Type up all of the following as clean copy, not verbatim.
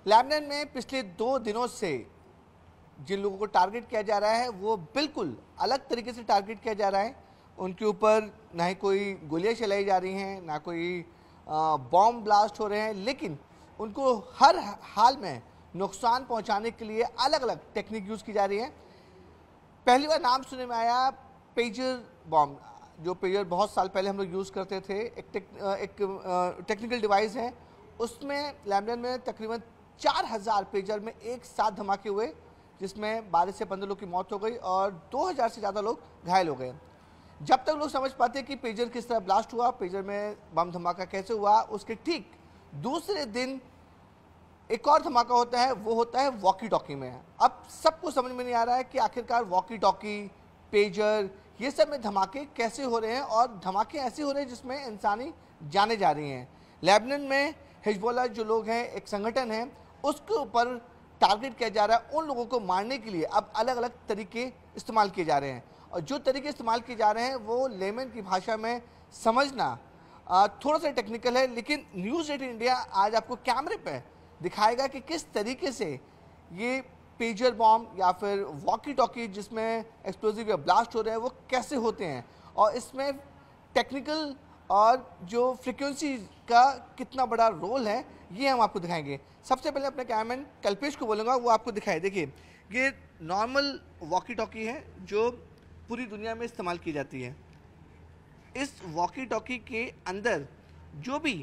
Lebanon में पिछले 2 दिनों से जिन लोगों को टारगेट किया जा रहा है वो बिल्कुल अलग तरीके से टारगेट किया जा रहा है। उनके ऊपर ना ही कोई गोलियां चलाई जा रही हैं, ना कोई बॉम्ब ब्लास्ट हो रहे हैं, लेकिन उनको हर हाल में नुकसान पहुंचाने के लिए अलग अलग टेक्निक यूज़ की जा रही है। पहली बार नाम सुनने में आया पेजर बॉम्ब, जो पेजर बहुत साल पहले हम लोग यूज़ करते थे। एक टेक्निकल डिवाइस है, उसमें लेबनान में तकरीबन 4000 पेजर में एक साथ धमाके हुए, जिसमें 12 से 15 लोग की मौत हो गई और 2000 से ज़्यादा लोग घायल हो गए। जब तक लोग समझ पाते कि पेजर किस तरह ब्लास्ट हुआ, पेजर में बम धमाका कैसे हुआ, उसके ठीक दूसरे दिन एक और धमाका होता है, वो होता है वॉकी टॉकी में। अब सबको समझ में नहीं आ रहा है कि आखिरकार वॉकी टॉकी, पेजर, ये सब में धमाके कैसे हो रहे हैं, और धमाके ऐसे हो रहे हैं जिसमें इंसानी जाने जा रही हैं। लेबनान में हिजबुल्लाह जो लोग हैं, एक संगठन है, उसके ऊपर टारगेट किया जा रहा है। उन लोगों को मारने के लिए अब अलग अलग तरीके इस्तेमाल किए जा रहे हैं, और जो तरीके इस्तेमाल किए जा रहे हैं वो लेमन की भाषा में समझना थोड़ा सा टेक्निकल है। लेकिन न्यूज़ 18 इंडिया आज आपको कैमरे पे दिखाएगा कि किस तरीके से ये पेजर बॉम्ब या फिर वॉकी टॉकी जिसमें एक्सप्लोजिव या ब्लास्ट हो रहे हैं वो कैसे होते हैं, और इसमें टेक्निकल और जो फ्रिक्वेंसी का कितना बड़ा रोल है, ये हम आपको दिखाएंगे। सबसे पहले अपने कैमरामैन कल्पेश को बोलूँगा वो आपको दिखाए। देखिए, ये नॉर्मल वॉकी टॉकी है जो पूरी दुनिया में इस्तेमाल की जाती है। इस वॉकी टॉकी के अंदर जो भी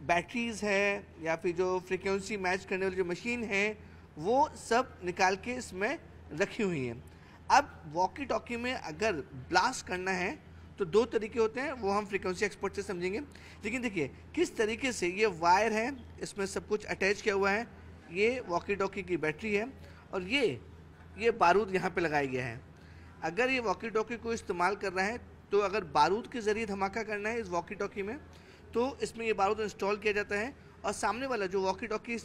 बैटरीज है या फिर जो फ्रिक्वेंसी मैच करने वाली जो मशीन है, वो सब निकाल के इसमें रखी हुई हैं। अब वॉकी टॉकी में अगर ब्लास्ट करना है तो 2 तरीके होते हैं, वो हम फ्रिक्वेंसी एक्सपर्ट से समझेंगे। लेकिन देखिए किस तरीके से ये वायर है, इसमें सब कुछ अटैच किया हुआ है। ये वॉकी टॉकी की बैटरी है और ये बारूद यहाँ पे लगाया गया है। अगर ये वॉकी टॉकी को इस्तेमाल कर रहा है तो अगर बारूद के ज़रिए धमाका करना है इस वॉकी टॉकी में, तो इसमें ये बारूद इंस्टॉल किया जाता है, और सामने वाला जो वॉकी टॉकी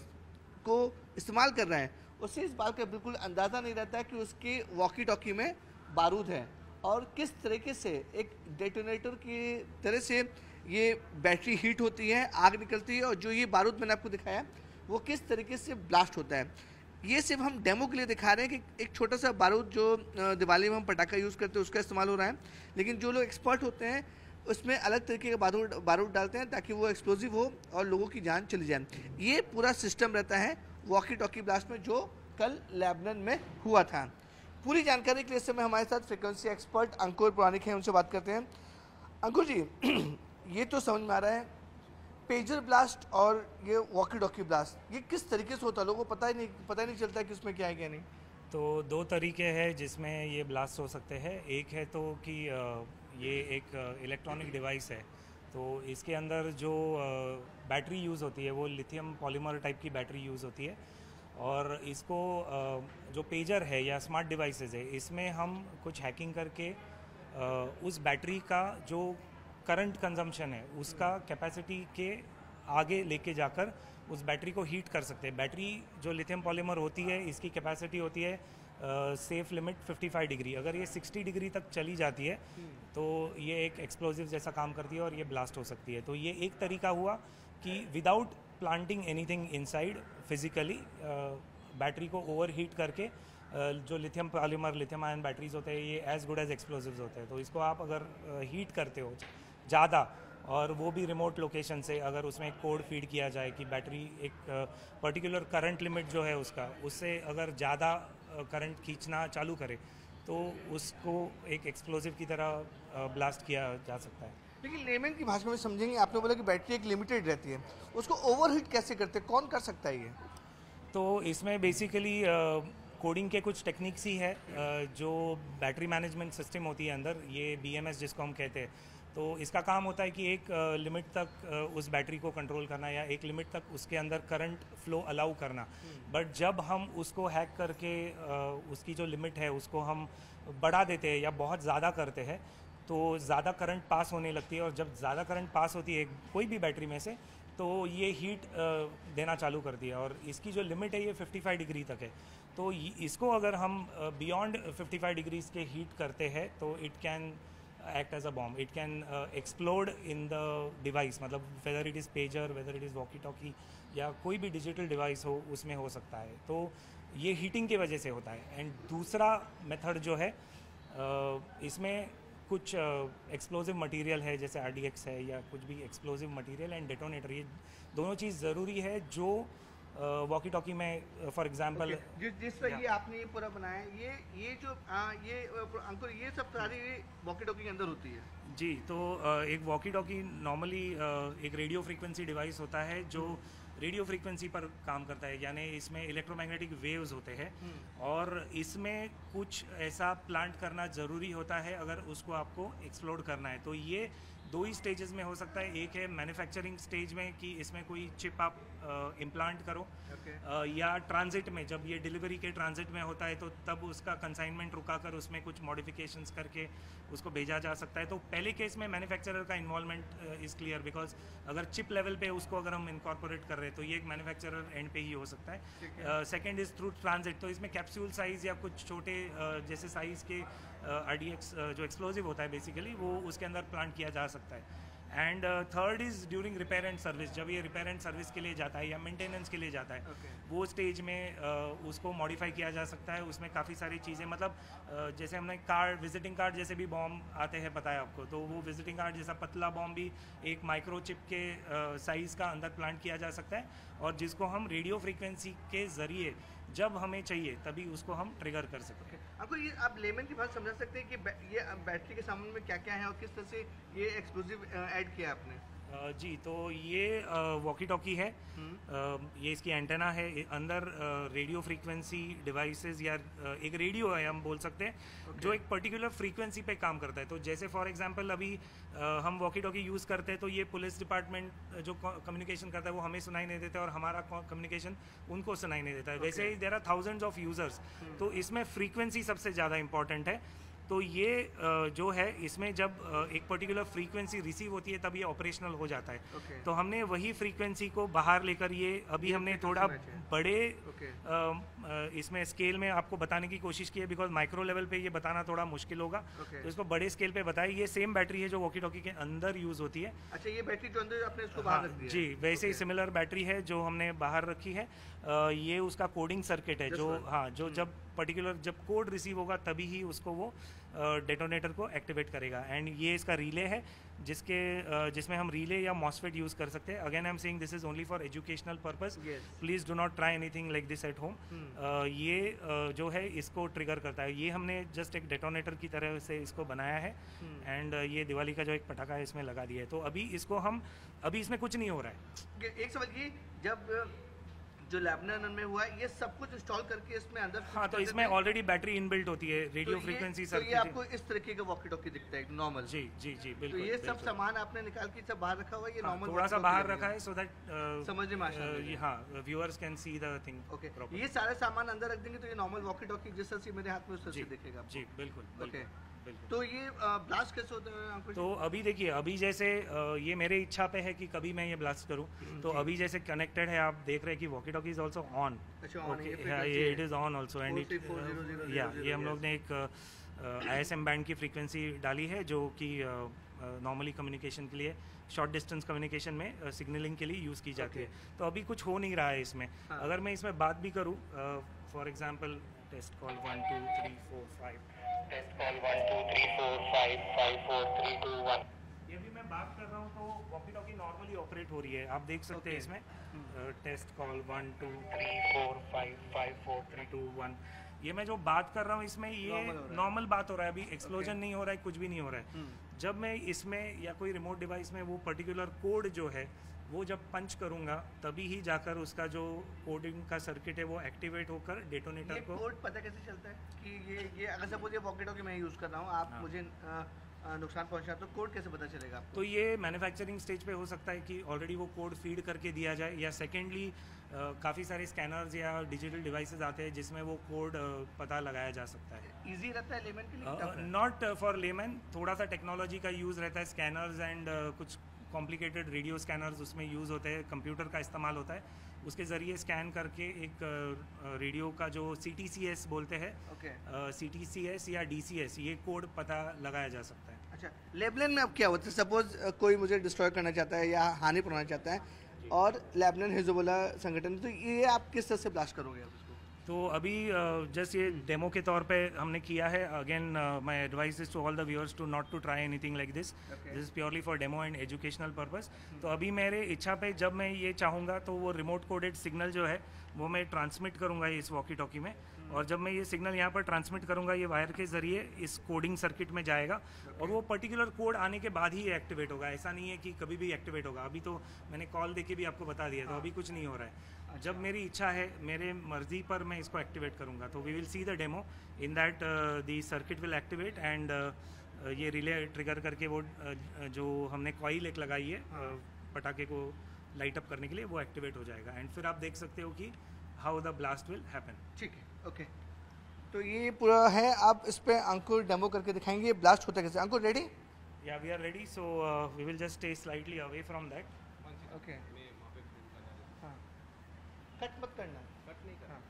को इस्तेमाल कर रहा है उसे इस बात का बिल्कुल अंदाज़ा नहीं रहता है कि उसके वॉकी टॉकी में बारूद है, और किस तरीके से एक डेटोनेटर की तरह से ये बैटरी हीट होती है, आग निकलती है, और जो ये बारूद मैंने आपको दिखाया वो किस तरीके से ब्लास्ट होता है। ये सिर्फ हम डेमो के लिए दिखा रहे हैं कि एक छोटा सा बारूद जो दिवाली में हम पटाखा यूज़ करते हैं उसका इस्तेमाल हो रहा है, लेकिन जो लोग एक्सपर्ट होते हैं उसमें अलग तरीके का बारूद डालते हैं ताकि वो एक्सप्लोजिव हो और लोगों की जान चली जाए। ये पूरा सिस्टम रहता है वॉकी टॉकी ब्लास्ट में जो कल लेबनान में हुआ था। पूरी जानकारी के लिए इस समय हमारे साथ फ्रिक्वेंसी एक्सपर्ट अंकुर पुराणिक हैं, उनसे बात करते हैं। अंकुर जी, ये तो समझ में आ रहा है पेजर ब्लास्ट और ये वॉकी टॉकी ब्लास्ट ये किस तरीके से होता है, लोगों को पता ही नहीं चलता है कि उसमें क्या है क्या नहीं। तो 2 तरीके हैं जिसमें ये ब्लास्ट हो सकते हैं। एक है तो कि ये एक इलेक्ट्रॉनिक डिवाइस है, तो इसके अंदर जो बैटरी यूज़ होती है वो लिथियम पॉलीमर टाइप की बैटरी यूज़ होती है, और इसको जो पेजर है या स्मार्ट डिवाइसेस है इसमें हम कुछ हैकिंग करके उस बैटरी का जो करंट कंजम्पशन है उसका कैपेसिटी के आगे लेके जाकर उस बैटरी को हीट कर सकते हैं। बैटरी जो लिथियम पॉलीमर होती है इसकी कैपेसिटी होती है सेफ लिमिट 55 डिग्री। अगर ये 60 डिग्री तक चली जाती है तो ये एक एक्सप्लोजिव जैसा काम करती है और ये ब्लास्ट हो सकती है। तो ये एक तरीका हुआ कि without planting anything inside physically battery को ओवर हीट करके जो lithium polymer lithium ion batteries होते हैं ये एज गुड एज एक्सप्लोजिव्स होते हैं। तो इसको आप अगर हीट करते हो ज़्यादा, और वो भी रिमोट लोकेशन से, अगर उसमें एक कोड फीड किया जाए कि बैटरी एक पर्टिकुलर करंट लिमिट जो है उसका, उससे अगर ज़्यादा करंट खींचना चालू करे तो उसको एक एक्सप्लोजिव की तरह ब्लास्ट किया जा सकता है। लेकिन लेमन की भाषा में समझेंगे, आपने बोला कि बैटरी एक लिमिटेड रहती है, उसको ओवरहीट कैसे करते हैं, कौन कर सकता है ये? तो इसमें बेसिकली कोडिंग के कुछ टेक्निक्स ही है। जो बैटरी मैनेजमेंट सिस्टम होती है अंदर, ये BMS जिसको हम कहते हैं, तो इसका काम होता है कि एक लिमिट तक उस बैटरी को कंट्रोल करना या एक लिमिट तक उसके अंदर करंट फ्लो अलाउ करना। बट जब हम उसको हैक करके उसकी जो लिमिट है उसको हम बढ़ा देते हैं या बहुत ज़्यादा करते हैं तो ज़्यादा करंट पास होने लगती है, और जब ज़्यादा करंट पास होती है कोई भी बैटरी में से तो ये हीट देना चालू करती है, और इसकी जो लिमिट है ये 55 डिग्री तक है। तो इसको अगर हम बियॉन्ड 55 डिग्रीज के हीट करते हैं तो it can act as a bomb. It can explode in the device, मतलब whether it is pager, whether it is walkie talkie या कोई भी डिजिटल डिवाइस हो उसमें हो सकता है. तो ये हीटिंग की वजह से होता है. एंड दूसरा मेथड जो है इसमें कुछ एक्सप्लोजिव मटेरियल है, जैसे RDX है या कुछ भी एक्सप्लोजिव मटेरियल एंड डेटोनेटर, ये दोनों चीज़ ज़रूरी है जो वॉकी टॉकी में फॉर एग्जांपल जिस पर ये आपने ये पूरा बनाया है, ये जो ये अंकुर, ये सब सारी वॉकी टॉकी के अंदर होती है जी. तो एक वॉकी टॉकी नॉर्मली एक रेडियो फ्रीक्वेंसी डिवाइस होता है जो रेडियो फ्रीक्वेंसी पर काम करता है, यानी इसमें इलेक्ट्रोमैग्नेटिक वेव्स होते हैं और इसमें कुछ ऐसा प्लांट करना ज़रूरी होता है अगर उसको आपको एक्सप्लोर करना है. तो ये दो ही स्टेजेस में हो सकता है. एक है मैन्युफैक्चरिंग स्टेज में कि इसमें कोई चिप आप इम्प्लांट करो, या ट्रांजिट में, जब ये डिलीवरी के ट्रांजिट में होता है तो तब उसका कंसाइनमेंट रुका कर उसमें कुछ मॉडिफिकेशंस करके उसको भेजा जा सकता है. तो पहले केस में मैन्युफैक्चरर का इन्वॉल्वमेंट इज़ क्लियर, बिकॉज अगर चिप लेवल पे उसको अगर हम इनकॉर्पोरेट कर रहे हैं तो ये एक मैन्युफैक्चरर एंड पे ही हो सकता है. Second is through transit. तो इसमें कैप्सूल साइज़ या कुछ छोटे जैसे साइज़ के RDX जो एक्सप्लोजिव होता है बेसिकली, वो उसके अंदर प्लांट किया जा सकता है. And third is during repair and service. जब ये रिपेयर एंड सर्विस के लिए जाता है या मेंटेनेंस के लिए जाता है, वो स्टेज में उसको मॉडिफाई किया जा सकता है. उसमें काफ़ी सारी चीज़ें, मतलब जैसे हमने कार्ड, विजिटिंग कार्ड जैसे भी बॉम्ब आते हैं पता है आपको, तो वो विजिटिंग कार्ड जैसा पतला बॉम्ब भी एक माइक्रोचिप के साइज़ का अंदर प्लांट किया जा सकता है, और जिसको हम रेडियो फ्रीक्वेंसी के ज़रिए जब हमें चाहिए तभी उसको हम ट्रिगर कर सकते हैं. आपको ये आप लेमन की बात समझा सकते हैं कि ये बैटरी के सामान में क्या क्या है और किस तरह से ये एक्सप्लोजिव ऐड किया आपने? जी, तो ये वॉकी टॉकी है. ये इसकी एंटेना है, अंदर रेडियो फ्रीक्वेंसी डिवाइसेस या एक रेडियो है हम बोल सकते हैं, जो एक पर्टिकुलर फ्रीक्वेंसी पे काम करता है. तो जैसे फॉर एग्जांपल अभी हम वॉकी टॉकी यूज़ करते हैं तो ये पुलिस डिपार्टमेंट जो कम्युनिकेशन करता है वो हमें सुनाई नहीं देता और हमारा कम्युनिकेशन उनको सुनाई नहीं देता है. वैसे ही there are thousands of users, तो इसमें फ्रीक्वेंसी सबसे ज़्यादा इंपॉर्टेंट है. तो ये जो है इसमें जब एक पर्टिकुलर फ्रीक्वेंसी रिसीव होती है तब ये ऑपरेशनल हो जाता है. तो हमने वही फ्रीक्वेंसी को बाहर लेकर ये अभी हमने थोड़ा बड़े इसमें स्केल में आपको बताने की कोशिश की है, बिकॉज माइक्रो लेवल पे ये बताना थोड़ा मुश्किल होगा. तो इसको बड़े स्केल पे बताया. ये सेम बैटरी है जो वॉकी टॉकी के अंदर यूज़ होती है. अच्छा, ये बैटरी जो अंदर आपने इसको बाहर रख दिया जी, वैसे ही सिमिलर बैटरी है जो हमने बाहर रखी है. ये उसका कोडिंग सर्किट है जो जो जब पर्टिकुलर जब कोड रिसीव होगा तभी ही उसको वो डेटोनेटर को एक्टिवेट करेगा. एंड ये इसका रिले है जिसमें हम रिले या मॉसफेट यूज़ कर सकते हैं. Again I am saying this is only for educational purpose. Please do not try anything like this at home. ये जो है इसको ट्रिगर करता है. ये हमने जस्ट एक डेटोनेटर की तरह से इसको बनाया है. एंड ये दिवाली का जो एक पटाखा है इसमें लगा दिया है. तो अभी इसको हम इसमें कुछ नहीं हो रहा है. एक सवाल ये, जब जो लेबनान में हुआ है ये सब कुछ इंस्टॉल करके इसमें अंदर, हाँ, तो इसमें ऑलरेडी बैटरी इनबिल्ट होती है, रेडियो फ्रीक्वेंसी सर्किट. तो ये आपको इस तरीके का वॉकी टॉकी दिखता है नॉर्मल? जी जी जी, बिल्कुल. तो ये सब सामान आपने निकाल के सब बाहर रखा हुआ है? ये नॉर्मल थोड़ा सा बाहर रखा है सो दैट समझने में आसान है. हाँ, viewers can see the thing. Okay, ये सारे सामान अंदर रख देंगे तो ये नॉर्मल वॉकी टॉकी जिस तरह से मेरे हाथ में उस तरह से दिखेगा. जी बिल्कुल. ओके, तो ये ब्लास्ट कैसे होता है? तो अभी देखिए, अभी जैसे ये मेरे इच्छा पे है कि कभी मैं ये ब्लास्ट करूं. तो अभी जैसे कनेक्टेड है, आप देख रहे हैं कि walkie talkie is also on. ये it is on also. And it ये हम लोग ने एक ISM बैंड की फ्रीक्वेंसी डाली है जो कि नॉर्मली कम्युनिकेशन के लिए, शॉर्ट डिस्टेंस कम्युनिकेशन में सिग्नलिंग के लिए यूज़ की जाती है. तो अभी कुछ हो नहीं रहा है इसमें. अगर मैं इसमें बात भी करूँ, for example test call 1 2 3 4 5, test call 1 2 3 4 5 5 4 3 2 1, ये भी मैं बात कर रहा हूँ तो वॉकी टॉकी नॉर्मली ऑपरेट हो रही है. आप देख सकते हैं इसमें टेस्ट कॉल 1 2 3 4 5 5 4 3 2 1. ये मैं जो बात कर रहा हूँ इसमें ये नॉर्मल बात हो रहा है. अभी एक्सप्लोजन नहीं हो रहा है, कुछ भी नहीं हो रहा है. जब मैं इसमें या कोई रिमोट डिवाइस में वो पर्टिकुलर कोड जो है वो जब पंच करूंगा तभी ही जाकर उसका जो कोडिंग का सर्किट है वो एक्टिवेट होकर डेटोनेटर को. कोड पता कैसे चलता है कि ये अगर सपोज ये वॉकी टॉकी मैं यूज़ कर रहा हूँ, आप मुझे नुकसान पहुंचा तो कोड कैसे पता चलेगा आपको? तो ये मैन्युफैक्चरिंग स्टेज पे हो सकता है कि ऑलरेडी वो कोड फीड करके दिया जाए, या सेकेंडली काफ़ी सारे स्कैनर्स या डिजिटल डिवाइसेस आते हैं जिसमें वो कोड पता लगाया जा सकता है. इजी रहता है लेमन के लिए? नॉट फॉर लेमन, थोड़ा सा टेक्नोलॉजी का यूज़ रहता है. स्कैनर्स एंड कुछ कॉम्प्लिकेटेड रेडियो स्कैनर्स उसमें यूज़ होते हैं, कंप्यूटर का इस्तेमाल होता है. उसके ज़रिए स्कैन करके एक रेडियो का जो CTCS बोलते हैं, CTCS या DCS, ये कोड पता लगाया जा सकता है. अच्छा, लेबनान में अब क्या होता है? सपोज कोई मुझे डिस्ट्रॉय करना चाहता है या हानि पहुंचाना चाहता है और लेबनान हिजबुल्लाह संगठन, तो ये आप किस तरह से ब्लास्ट करोगे आप इसको? तो अभी जस्ट ये डेमो के तौर पे हमने किया है. Again my advice is to all the viewers to not to try anything like this. This is purely for demo and educational purpose. तो अभी मेरे इच्छा पे जब मैं ये चाहूँगा तो वो रिमोट कोडेड सिग्नल जो है वो मैं ट्रांसमिट करूँगा इस वॉकी टॉकी में. और जब मैं ये सिग्नल यहाँ पर ट्रांसमिट करूँगा ये वायर के ज़रिए इस कोडिंग सर्किट में जाएगा और वो पर्टिकुलर कोड आने के बाद ही ये एक्टिवेट होगा. ऐसा नहीं है कि कभी भी एक्टिवेट होगा. अभी तो मैंने कॉल देके भी आपको बता दिया, तो अभी कुछ नहीं हो रहा है. जब मेरी इच्छा है, मेरे मर्जी पर मैं इसको एक्टिवेट करूँगा. तो we will see the demo in that the circuit will activate and ये रिले ट्रिगर करके वो जो हमने कॉइल एक लगाई है पटाखे को लाइट अप करने के लिए, वो एक्टिवेट हो जाएगा. एंड फिर आप देख सकते हो कि how the blast will happen. ठीक है, ओके. तो ये पूरा है, आप इस पे अंकुर डेमो करके दिखाएंगे ब्लास्ट होता है कैसे. Ankur ready? Yeah we are ready. So we will just stay slightly away from that. Okay, हाँ, कट मत करना, कट नहीं करना.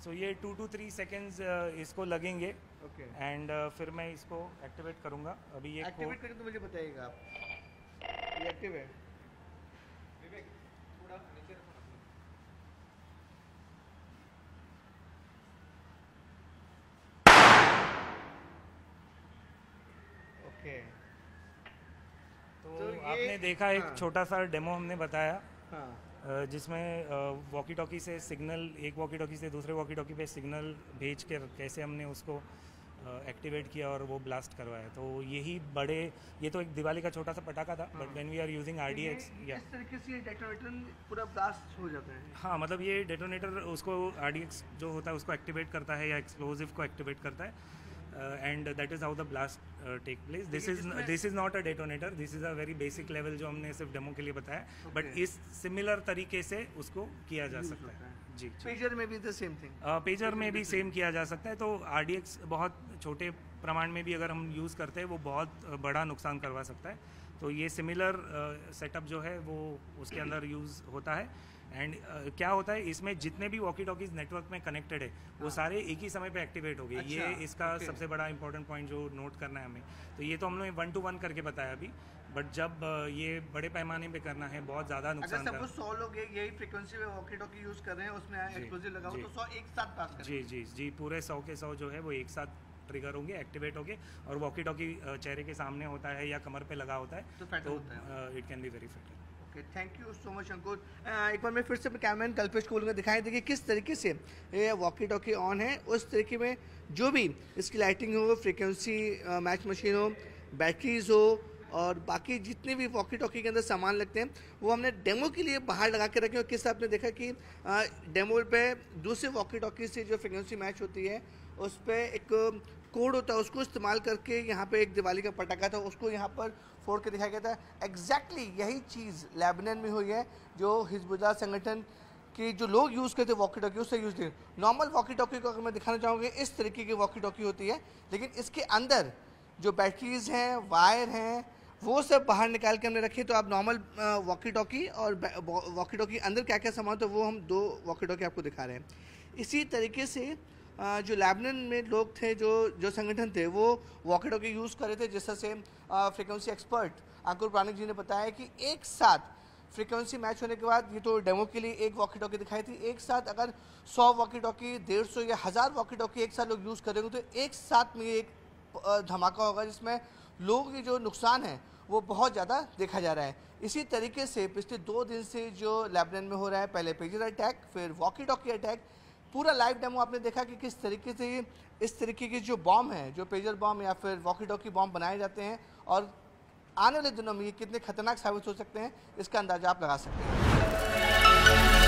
सो ये 2 to 3 सेकेंड्स इसको लगेंगे. ओके, एंड फिर मैं इसको एक्टिवेट करूँगा. अभी ये एक्टिवेट करके तो मुझे बताइएगा आप. ये एक्टिव है. विवेक थोड़ा नीचे रखो. ओके, तो आपने देखा एक छोटा सा डेमो हमने बताया. हाँ, जिसमें वॉकी टॉकी से सिग्नल, एक वॉकी टॉकी से दूसरे वॉकी टॉकी पे सिग्नल भेज कर कैसे हमने उसको एक्टिवेट किया और वो ब्लास्ट करवाया. तो यही बड़े, ये तो एक दिवाली का छोटा सा पटाखा था, but when we are using RDX या इस तरीके से डेटोनेटर पूरा ब्लास्ट हो जाता है. हाँ, मतलब ये डेटोनेटर उसको RDX जो होता है उसको एक्टिवेट करता है या एक्सप्लोजिव को एक्टिवेट करता है. And that is how the blast take place. This is not a detonator, this is a very basic level जो हमने सिर्फ डेमो के लिए बताया. बट इस सिमिलर तरीके से उसको किया जा सकता है. जी, पेजर में भी द सेम थिंग. पेजर में भी सेम किया जा सकता है. तो RDX बहुत छोटे प्रमाण में भी अगर हम यूज़ करते हैं वो बहुत बड़ा नुकसान करवा सकता है. तो ये सिमिलर सेटअप जो है वो उसके अंदर यूज़ होता है. एंड क्या होता है इसमें, जितने भी वॉकी टॉकीज नेटवर्क में कनेक्टेड है वो सारे एक ही समय पे एक्टिवेट हो गए. अच्छा, ये इसका सबसे बड़ा इंपॉर्टेंट पॉइंट जो नोट करना है हमें. तो ये तो हम लोग 1 to 1 करके बताया अभी, बट जब ये बड़े पैमाने पे करना है, बहुत ज़्यादा नुकसान. अगर सपोज 100 लोग यही फ्रीक्वेंसी में वॉकी टॉकी यूज कर रहे हैं, उसमें एक्सप्लोजिव लगा हो, तो 100 एक साथ पास करें. जी जी जी, पूरे 100 के 100 जो है वो एक साथ ट्रिगर होंगे, एक्टिवेट होंगे. और वॉकी टॉकी चेहरे के सामने होता है या कमर पे लगा होता है, तो it can be very fatal. Thank you so much Ankur. एक बार मैं फिर से कैमरामैन कल्पेश को बोलूँगा दिखाएं. देखिए किस तरीके से ये वॉकी टॉकी ऑन है. उस तरीके में जो भी इसकी लाइटिंग हो, फ्रीक्वेंसी मैच मशीन हो, बैटरीज हो और बाकी जितने भी वॉकी टॉकी के अंदर सामान लगते हैं वो हमने डेमो के लिए बाहर लगा के रखे. और किस आपने देखा कि डेमो पे दूसरे वॉकी टॉकी से जो फ्रीक्वेंसी मैच होती है उस पर एक कोड होता है, उसको इस्तेमाल करके यहाँ पे एक दिवाली का पटाखा था उसको यहाँ पर फोड़ के दिखाया गया था. एग्जैक्टली यही चीज़ लेबनान में हुई है, जो हिजबुल्लाह संगठन के जो लोग यूज़ करते हैं वॉकी टॉकी उससे यूज़ थे. नॉर्मल वॉकी टॉकी को अगर मैं दिखाना चाहूँगी इस तरीके की वॉकी टॉकी होती है, लेकिन इसके अंदर जो बैटरीज हैं, वायर हैं, वो सब बाहर निकाल के हमने रखे. तो आप नॉर्मल वॉकी टॉकी और वॉकी टॉकी अंदर क्या क्या सामान, तो वो हम 2 वॉकी टॉकी आपको दिखा रहे हैं. इसी तरीके से जो लेबनान में लोग थे, जो संगठन थे, वो वॉकी टॉकी यूज़ कर रहे थे. जैसा से फ्रीक्वेंसी एक्सपर्ट अंकुर प्राणिक जी ने बताया कि एक साथ फ्रीक्वेंसी मैच होने के बाद, ये तो डेमो के लिए एक वॉकी टॉकी दिखाई थी, एक साथ अगर 100 वॉकी टॉकी, 150 या 1000 वॉकी टॉकी एक साथ लोग यूज़ करेंगे तो एक साथ में एक धमाका होगा जिसमें लोगों की जो नुकसान है वो बहुत ज़्यादा देखा जा रहा है. इसी तरीके से पिछले 2 दिन से जो लेबनान में हो रहा है, पहले पेजर अटैक, फिर वॉकी टॉकी अटैक, पूरा लाइव डेमो आपने देखा कि किस तरीके से इस तरीके के जो बॉम्ब हैं, जो पेजर बॉम्ब या फिर वॉकी टॉकी बॉम्ब बनाए जाते हैं और आने वाले दिनों में ये कितने खतरनाक साबित हो सकते हैं इसका अंदाजा आप लगा सकते हैं.